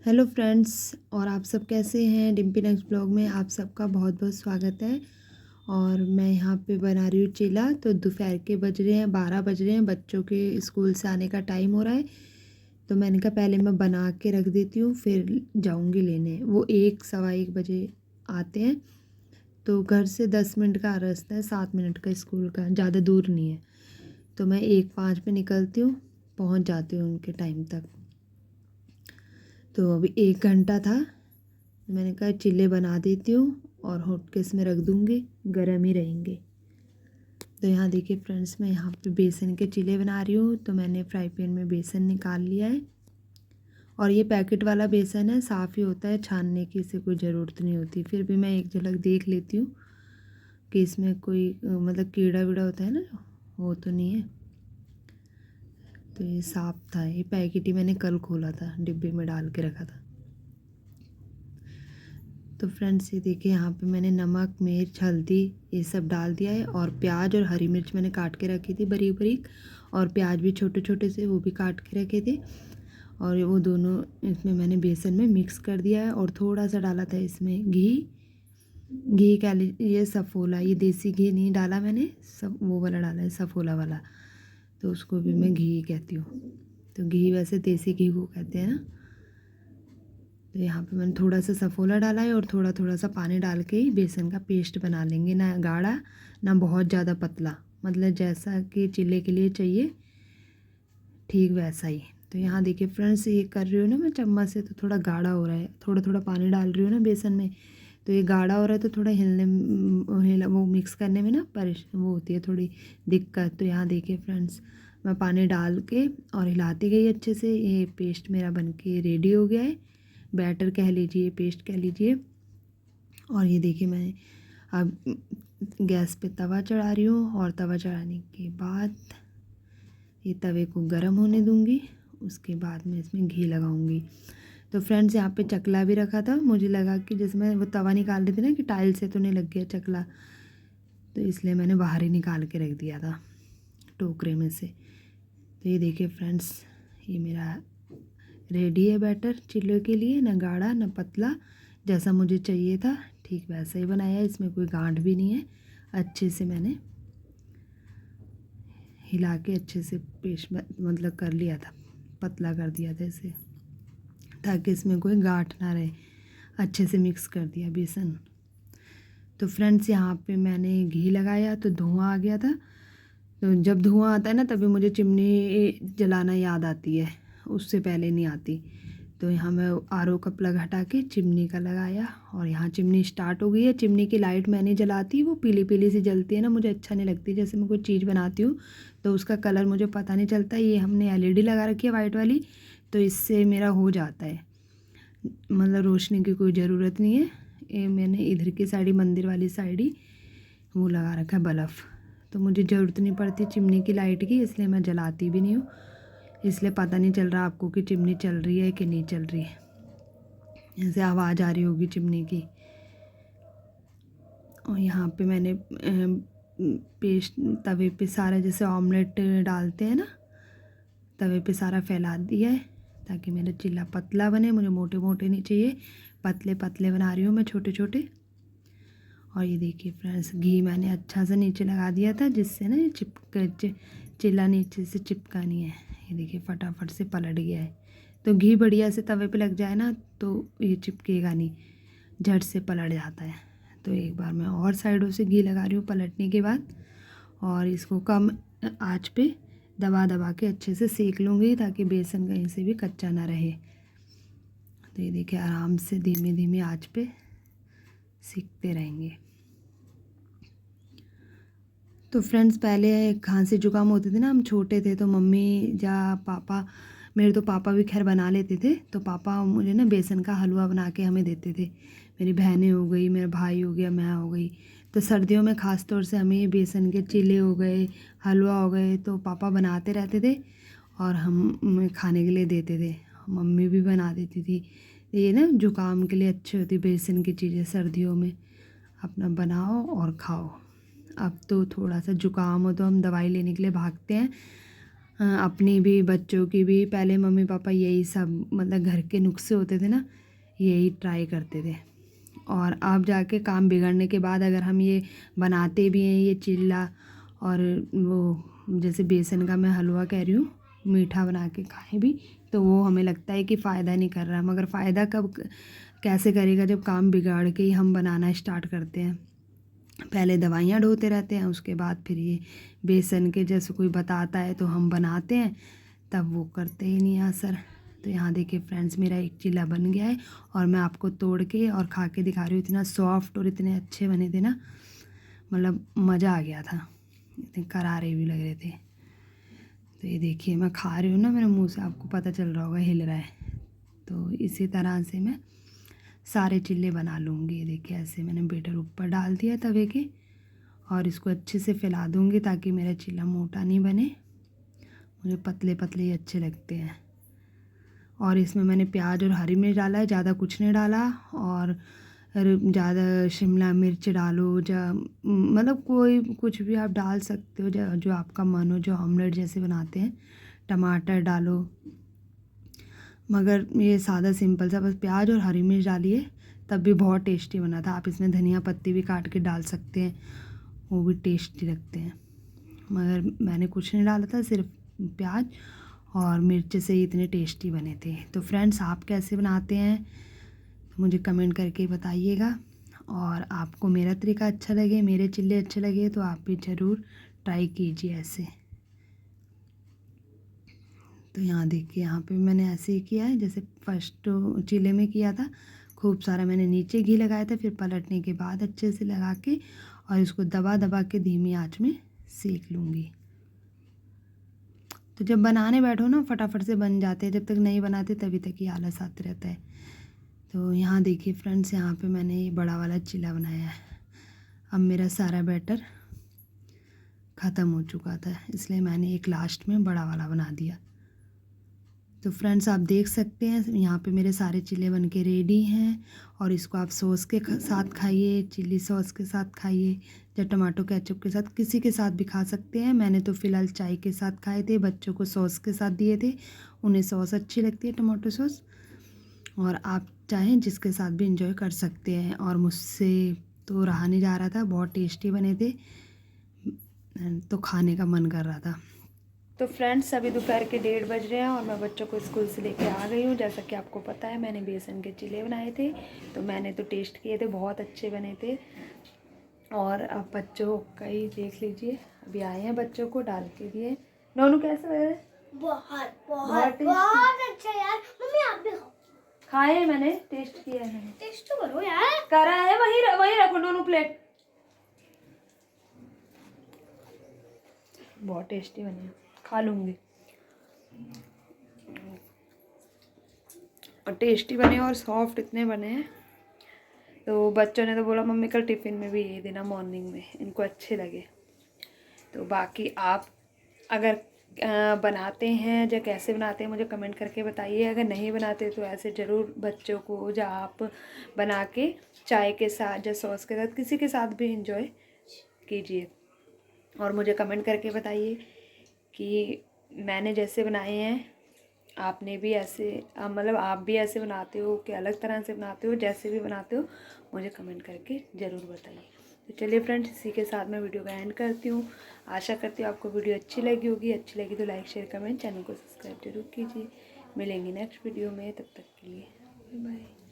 Hello friends. और आप सब कैसे हैं? डिम्पी नेक्स्ट ब्लॉग में आप सबका बहुत बहुत स्वागत है। और मैं यहाँ पे बना रही हूँ चीला। तो दोपहर के बज रहे हैं 12 बज रहे हैं, बच्चों के स्कूल से आने का टाइम हो रहा है। तो मैंने कहा पहले मैं बना के रख देती हूँ, फिर जाऊँगी लेने। वो 1 सवा 1 बजे आते हैं। तो घर से 10 मिनट का रास्ता है, 7 मिनट का स्कूल का, ज़्यादा दूर नहीं है। तो मैं 1:05 पे निकलती हूँ, पहुँच जाती हूँ उनके टाइम तक। तो अभी 1 घंटा था, मैंने कहा चिल्ले बना देती हूँ और हॉटकेस में रख दूँगी, गर्म ही रहेंगे। तो यहाँ देखिए फ्रेंड्स, मैं यहाँ पे बेसन के चिल्ले बना रही हूँ। तो मैंने फ्राई पैन में बेसन निकाल लिया है। और ये पैकेट वाला बेसन है, साफ़ ही होता है, छानने की इसे कोई ज़रूरत नहीं होती। फिर भी मैं एक झलक देख लेती हूँ कि इसमें कोई मतलब कीड़ा वीड़ा होता है ना, वो तो नहीं है। तो ये साफ़ था, ये पैकेट ही मैंने कल खोला था, डिब्बे में डाल के रखा था। तो फ्रेंड्स ये देखिए, यहाँ पे मैंने नमक, मिर्च, हल्दी ये सब डाल दिया है। और प्याज और हरी मिर्च मैंने काट के रखी थी बारीक बारीक, और प्याज भी छोटे छोटे से वो भी काट के रखे थे। और वो दोनों इसमें मैंने बेसन में मिक्स कर दिया है। और थोड़ा सा डाला था इसमें घी। घी क्या ये सफ़ोला, ये देसी घी नहीं डाला मैंने, सब वो वाला डाला है, सफ़ोला वाला। तो उसको भी मैं घी कहती हूँ। तो घी वैसे देसी घी को कहते हैं ना। तो यहाँ पे मैंने थोड़ा सा सफ़ोला डाला है, और थोड़ा थोड़ा सा पानी डाल के ही बेसन का पेस्ट बना लेंगे, ना गाढ़ा ना बहुत ज़्यादा पतला, मतलब जैसा कि चिल्ले के लिए चाहिए ठीक वैसा ही। तो यहाँ देखिए फ्रेंड्स, ये कर रही हूँ ना मैं चम्मच से, तो थोड़ा गाढ़ा हो रहा है। थोड़ा थोड़ा पानी डाल रही हूँ ना बेसन में, तो ये गाढ़ा हो रहा है। तो थोड़ा हिलने वो मिक्स करने में ना वो होती है थोड़ी दिक्कत। तो यहाँ देखिए फ्रेंड्स, मैं पानी डाल के और हिलाती गई अच्छे से। ये पेस्ट मेरा बन के रेडी हो गया है, बैटर कह लीजिए, पेस्ट कह लीजिए। और ये देखिए मैं अब गैस पे तवा चढ़ा रही हूँ, और तवा चढ़ाने के बाद ये तवे को गर्म होने दूँगी। उसके बाद मैं इसमें घी लगाऊंगी। तो फ्रेंड्स यहाँ पे चकला भी रखा था, मुझे लगा कि जिसमें वो तवा निकाल रही थी ना कि टाइल से तो नहीं लग गया चकला, तो इसलिए मैंने बाहर ही निकाल के रख दिया था टोकरे में से। तो ये देखिए फ्रेंड्स, ये मेरा रेडी है बैटर चिल्ले के लिए, ना गाढ़ा ना पतला, जैसा मुझे चाहिए था ठीक वैसा ही बनाया है। इसमें कोई गांठ भी नहीं है। अच्छे से मैंने हिला के अच्छे से पेस्ट मतलब कर लिया था, पतला कर दिया था इसे, ताकि इसमें कोई गांठ ना रहे। अच्छे से मिक्स कर दिया बेसन। तो फ्रेंड्स यहाँ पे मैंने घी लगाया तो धुआं आ गया था। तो जब धुआं आता है ना, तभी मुझे चिमनी जलाना याद आती है, उससे पहले नहीं आती। तो यहाँ मैं आरओ का प्लग हटा के चिमनी का लगाया, और यहाँ चिमनी स्टार्ट हो गई है। चिमनी की लाइट मैं नहीं जलाती, वो पीली पीली सी जलती है ना, मुझे अच्छा नहीं लगती। जैसे मैं कोई चीज़ बनाती हूँ तो उसका कलर मुझे पता नहीं चलता। ये हमने एलईडी लगा रखी है वाइट वाली, तो इससे मेरा हो जाता है, मतलब रोशनी की कोई ज़रूरत नहीं है। ये मैंने इधर की साइड ही, मंदिर वाली साइड ही वो लगा रखा है बल्ब। तो मुझे ज़रूरत नहीं पड़ती चिमनी की लाइट की, इसलिए मैं जलाती भी नहीं हूँ। इसलिए पता नहीं चल रहा आपको कि चिमनी चल रही है कि नहीं चल रही है। जैसे आवाज़ आ रही होगी चिमनी की। और यहाँ पे मैंने पेस्ट तवे पे सारा, जैसे ऑमलेट डालते हैं ना, तवे पे सारा फैला दिया है, ताकि मेरा चिल्ला पतला बने। मुझे मोटे मोटे नहीं चाहिए, पतले पतले बना रही हूँ मैं, छोटे छोटे। और ये देखिए फ्रेंड्स, घी मैंने अच्छा सा नीचे लगा दिया था, जिससे ना चिल्ला नीचे से चिपका नहीं है। ये देखिए फटाफट से पलट गया है। तो घी बढ़िया से तवे पे लग जाए ना, तो ये चिपकेगा नहीं, झट से पलट जाता है। तो एक बार मैं और साइडों से घी लगा रही हूँ पलटने के बाद, और इसको कम आंच पे दबा दबा के अच्छे से सेक लूँगी, ताकि बेसन कहीं से भी कच्चा ना रहे। तो ये देखिए आराम से धीमी धीमी आंच पे सीखते रहेंगे। तो फ्रेंड्स पहले खांसी जुकाम होते थे ना, हम छोटे थे, तो मम्मी या पापा, मेरे तो पापा भी खैर बना लेते थे, तो पापा मुझे ना बेसन का हलवा बना के हमें देते थे। मेरी बहनें हो गई, मेरा भाई हो गया, मैं हो गई। तो सर्दियों में ख़ास तौर से हमें ये बेसन के चिल्ले हो गए, हलवा हो गए, तो पापा बनाते रहते थे और हम खाने के लिए देते थे। मम्मी भी बना देती थी। ये ना जुकाम के लिए अच्छी होती बेसन की चीज़ें, सर्दियों में अपना बनाओ और खाओ। अब तो थोड़ा सा जुकाम हो तो हम दवाई लेने के लिए भागते हैं, अपनी भी बच्चों की भी। पहले मम्मी पापा यही सब मतलब घर के नुस्खे होते थे ना, यही ट्राई करते थे। और अब जाके काम बिगड़ने के बाद अगर हम ये बनाते भी हैं ये चिल्ला और वो जैसे बेसन का मैं हलवा कह रही हूँ, मीठा बना के खाएं भी, तो वो हमें लगता है कि फ़ायदा नहीं कर रहा। मगर फ़ायदा कब कैसे करेगा, जब काम बिगाड़ के ही हम बनाना स्टार्ट करते हैं। पहले दवाइयाँ ढोते रहते हैं, उसके बाद फिर ये बेसन के जैसे कोई बताता है तो हम बनाते हैं, तब वो करते ही नहीं असर। तो यहाँ देखिए फ्रेंड्स, मेरा एक चिल्ला बन गया है और मैं आपको तोड़ के और खा के दिखा रही हूँ। इतना सॉफ्ट और इतने अच्छे बने थे ना, मतलब मज़ा आ गया था। इतने करारे भी लग रहे थे। तो ये देखिए मैं खा रही हूँ ना, मेरे मुंह से आपको पता चल रहा होगा हिल रहा है। तो इसी तरह से मैं सारे चिल्ले बना लूँगी। ये देखिए ऐसे मैंने बेटर ऊपर डाल दिया तवे के और इसको अच्छे से फैला दूँगी ताकि मेरा चिल्ला मोटा नहीं बने। मुझे पतले पतले ही अच्छे लगते हैं। और इसमें मैंने प्याज और हरी मिर्च डाला है, ज़्यादा कुछ नहीं डाला। और ज़्यादा शिमला मिर्च डालो, मतलब कोई कुछ भी आप डाल सकते हो जो आपका मन हो, जो ऑमलेट जैसे बनाते हैं। टमाटर डालो, मगर ये सादा सिंपल सा बस प्याज और हरी मिर्च डालिए, तब भी बहुत टेस्टी बना था। आप इसमें धनिया पत्ती भी काट के डाल सकते हैं, वो भी टेस्टी लगते हैं। मगर मैंने कुछ नहीं डाला था, सिर्फ प्याज और मिर्च से ही इतने टेस्टी बने थे। तो फ्रेंड्स, आप कैसे बनाते हैं तो मुझे कमेंट करके बताइएगा। और आपको मेरा तरीका अच्छा लगे, मेरे चिल्ले अच्छे लगे, तो आप भी ज़रूर ट्राई कीजिए ऐसे। तो यहाँ देखिए, यहाँ पे मैंने ऐसे ही किया है जैसे फर्स्ट चिल्ले में किया था। खूब सारा मैंने नीचे घी लगाया था, फिर पलटने के बाद अच्छे से लगा के और इसको दबा दबा के धीमी आंच में सेक लूँगी। तो जब बनाने बैठो ना फटाफट से बन जाते हैं, जब तक नहीं बनाते तभी तक ही आलस आते रहता है। तो यहाँ देखिए फ्रेंड्स, यहाँ पे मैंने ये बड़ा वाला चिल्ला बनाया है। अब मेरा सारा बैटर ख़त्म हो चुका था, इसलिए मैंने एक लास्ट में बड़ा वाला बना दिया। तो फ्रेंड्स, आप देख सकते हैं यहाँ पे मेरे सारे चिल्ले बन के रेडी हैं। और इसको आप सॉस के साथ खाइए, चिल्ली सॉस के साथ खाइए, या टमाटो केचप के साथ, किसी के साथ भी खा सकते हैं। मैंने तो फ़िलहाल चाय के साथ खाए थे, बच्चों को सॉस के साथ दिए थे, उन्हें सॉस अच्छी लगती है टमाटो सॉस। और आप चाहें जिसके साथ भी इंजॉय कर सकते हैं। और मुझसे तो रहा नहीं जा रहा था, बहुत टेस्टी बने थे, तो खाने का मन कर रहा था। तो फ्रेंड्स, अभी दोपहर के 1:30 बज रहे हैं और मैं बच्चों को स्कूल से लेके आ गई हूँ। जैसा कि आपको पता है, मैंने बेसन के चिल्ले बनाए थे, तो मैंने तो टेस्ट किए थे, बहुत अच्छे बने थे। और अब बच्चों का ही देख लीजिए, अभी आए हैं, बच्चों को डाल के दिए। नोनू कैसे लग रहे हैं? बहुत बहुत बहुत अच्छा यार। मम्मी आप भी खाओ। खाए हैं, मैंने टेस्ट किया है। टेस्ट तो करो यार। करा है, वही रखो नोनू प्लेट। बहुत टेस्टी बने, खा लूँगी। और टेस्टी बने और सॉफ्ट इतने बने हैं। तो बच्चों ने तो बोला मम्मी कल टिफ़िन में भी ये देना मॉर्निंग में, इनको अच्छे लगे। तो बाकी आप अगर बनाते हैं या कैसे बनाते हैं मुझे कमेंट करके बताइए। अगर नहीं बनाते तो ऐसे ज़रूर बच्चों को या आप बना के चाय के साथ या सॉस के साथ किसी के साथ भी इंजॉय कीजिए। और मुझे कमेंट करके बताइए कि मैंने जैसे बनाए हैं आपने भी ऐसे मतलब आप भी ऐसे बनाते हो कि अलग तरह से बनाते हो, जैसे भी बनाते हो मुझे कमेंट करके ज़रूर बताइए। तो चलिए फ्रेंड्स, इसी के साथ मैं वीडियो का एंड करती हूँ। आशा करती हूँ आपको वीडियो अच्छी लगी होगी। अच्छी लगी तो लाइक शेयर कमेंट, चैनल को सब्सक्राइब जरूर कीजिए। मिलेंगे नेक्स्ट वीडियो में, तब तक के लिए बाय।